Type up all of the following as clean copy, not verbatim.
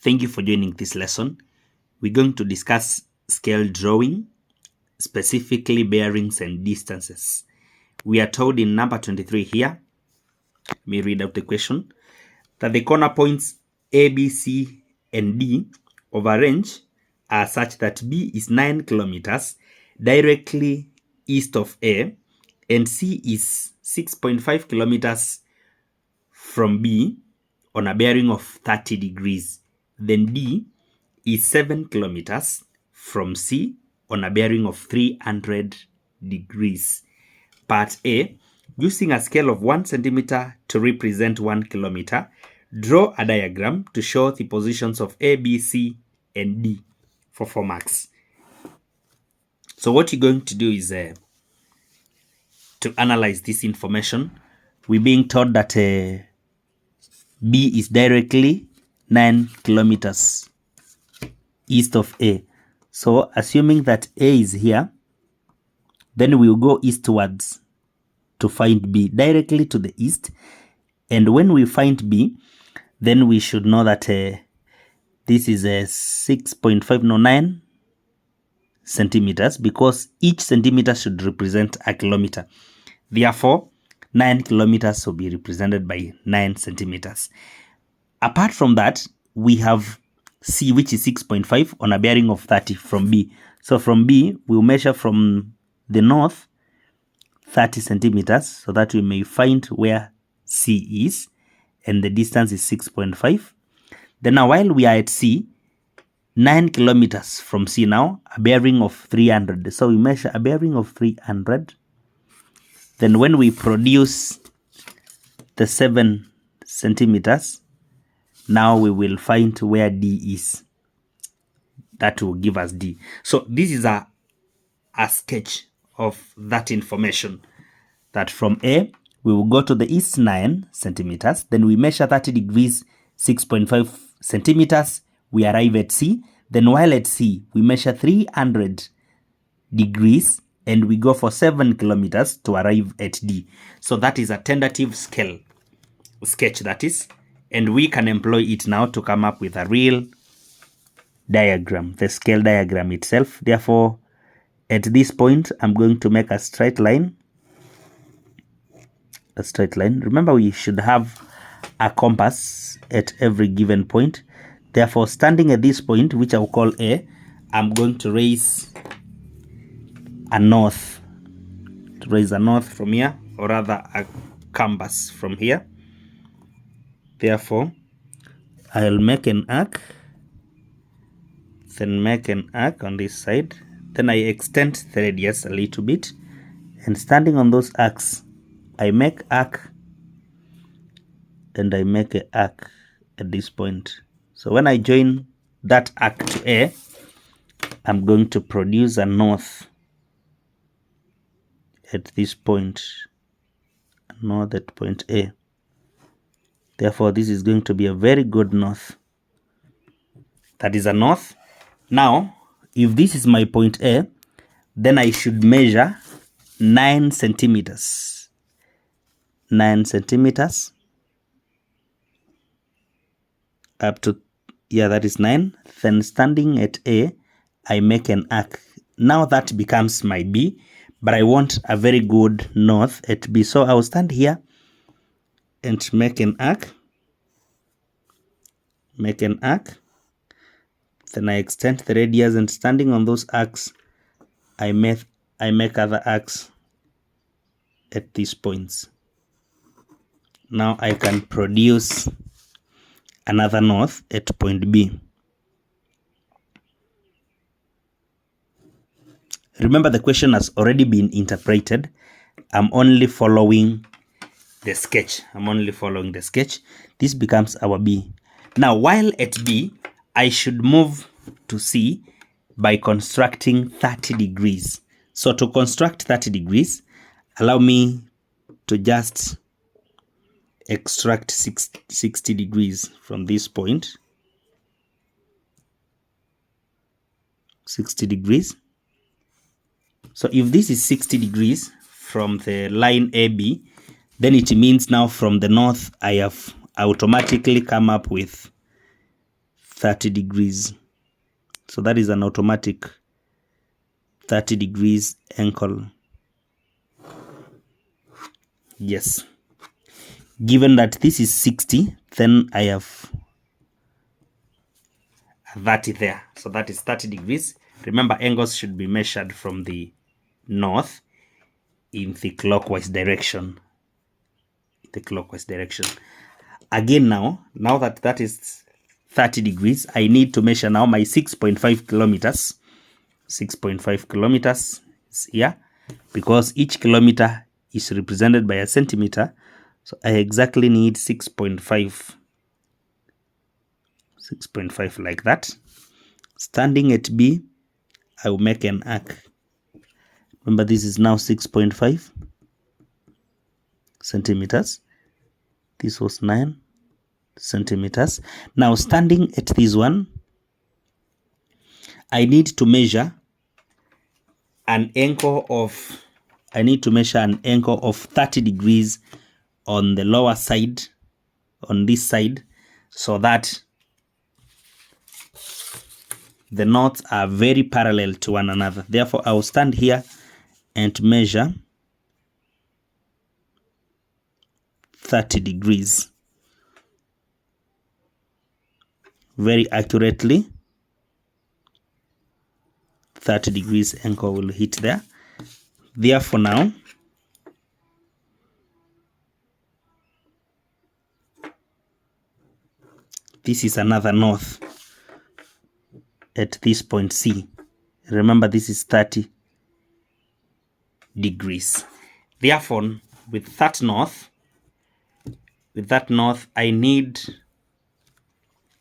Thank you for joining this lesson. We're going to discuss scale drawing, specifically bearings and distances. We are told in number 23 here, let me read out the question, that the corner points A, B, C, and D of a range are such that B is 9 kilometers directly east of A, and C is 6.5 kilometers from B on a bearing of 30 degrees. Then D is 7 kilometers from C on a bearing of 300 degrees. Part A, using a scale of 1 centimeter to represent 1 kilometer, draw a diagram to show the positions of A, B, C, and D for 4 marks. So what you're going to do is to analyze this information. We're being told that B is directly 9 kilometers east of A. So assuming that A is here, then we'll go eastwards to find B, directly to the east. And when we find B, then we should know that this is a 6.509 centimeters, because each centimeter should represent a kilometer. Therefore, 9 kilometers will be represented by 9 centimeters. Apart from that, we have C, which is 6.5 on a bearing of 30 from B. So from B, we'll measure from the north 30 centimeters so that we may find where C is, and the distance is 6.5. Then now, while we are at C, 9 kilometers from C now, a bearing of 300. So we measure a bearing of 300. Then when we produce the 7 centimeters, now we will find where D is. That will give us D. So this is a sketch of that information, that from A, we will go to the east 9 centimeters. Then we measure 30 degrees, 6.5 centimeters. We arrive at C. Then while at C, we measure 300 degrees and we go for 7 kilometers to arrive at D. So that is a tentative sketch, that is. And we can employ it now to come up with a real diagram, the scale diagram itself. Therefore, at this point, I'm going to make a straight line. A straight line. Remember, we should have a compass at every given point. Therefore, standing at this point, which I'll call A, I'm going to raise a north. To raise a north from here, or rather a compass from here. Therefore, I'll make an arc, then make an arc on this side. Then I extend the radius a little bit, and standing on those arcs, I make arc, and I make an arc at this point. So when I join that arc to A, I'm going to produce a north at this point, a north at point A. Therefore, this is going to be a very good north. That is a north. Now, if this is my point A, then I should measure 9 centimeters. 9 centimeters. Up to, yeah, that is 9. Then standing at A, I make an arc. Now that becomes my B, but I want a very good north at B. So I'll stand here and make an arc. Make an arc. Then I extend the radius, and standing on those arcs, I make other arcs at these points. Now I can produce another north at point B. Remember, the question has already been interpreted. I'm only following the sketch. This becomes our B. Now, while at B, I should move to C by constructing 30 degrees. So to construct 30 degrees, allow me to just extract 60 degrees from this point. 60 degrees. So if this is 60 degrees from the line AB, then it means now from the north I have automatically come up with 30 degrees. So that is an automatic 30 degrees angle. Yes. Given that this is 60, then I have 30 there. So that is 30 degrees. Remember, angles should be measured from the north in the clockwise direction. Again, now that is 30 degrees, I need to measure now my 6.5 kilometers. 6.5 kilometers is here because each kilometer is represented by a centimeter. So I exactly need 6.5 like that. Standing at B, I will make an arc. Remember, this is now 6.5 centimeters. This was 9 centimeters. Now, standing at this one, I need to measure an angle of 30 degrees on the lower side, on this side, so that the knots are very parallel to one another. Therefore, I will stand here and measure 30 degrees very accurately. 30 degrees angle will hit there. Therefore, now this is another north at this point C. Remember, this is 30 degrees. Therefore, with that north, I need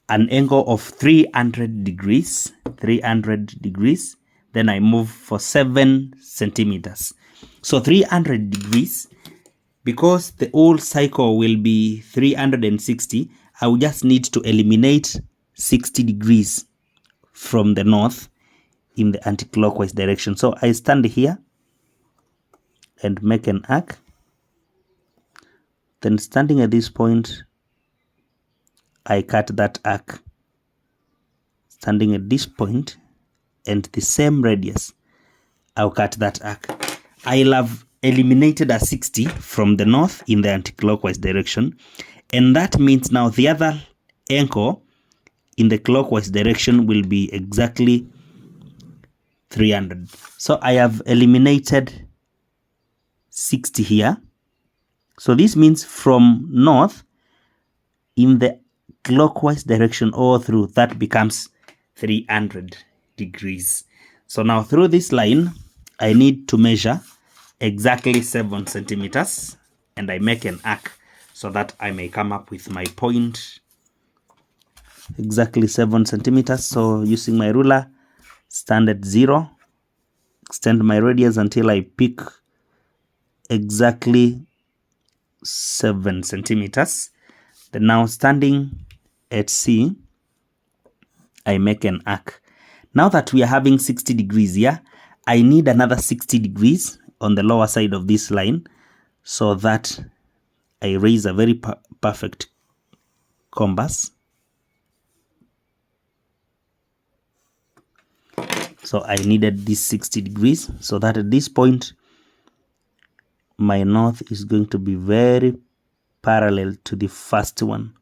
an angle of 300 degrees. 300 degrees. Then I move for 7 centimeters. So 300 degrees, because the whole cycle will be 360, I will just need to eliminate 60 degrees from the north in the anti-clockwise direction. So I stand here and make an arc. Then standing at this point, I cut that arc. Standing at this point and the same radius, I'll cut that arc. I'll have eliminated a 60 from the north in the anti-clockwise direction, and that means now the other angle in the clockwise direction will be exactly 300. So I have eliminated 60 here. So this means from north in the clockwise direction all through, that becomes 300 degrees. So now through this line, I need to measure exactly 7 centimeters, and I make an arc so that I may come up with my point exactly 7 centimeters. So using my ruler, stand at 0, extend my radius until I pick exactly 7 centimeters. Then now standing at C, I make an arc. Now that we are having 60 degrees here, I need another 60 degrees on the lower side of this line so that I raise a very perfect compass. So I needed this 60 degrees so that at this point, my north is going to be very parallel to the first one.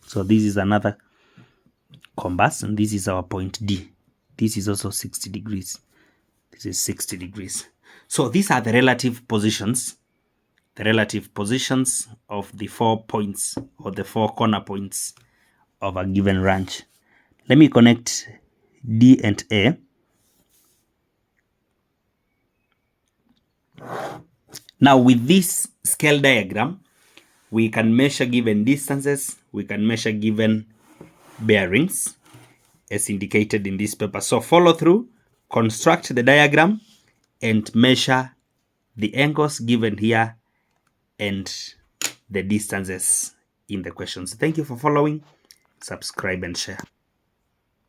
So this is another compass, and this is our point D. This is also 60 degrees. This is 60 degrees. So these are the relative positions of the 4 points or the 4 corner points of a given range. Let me connect D and A. Now with this scale diagram, we can measure given distances, we can measure given bearings as indicated in this paper. So follow through, construct the diagram, and measure the angles given here and the distances in the questions. Thank you for following. Subscribe and share.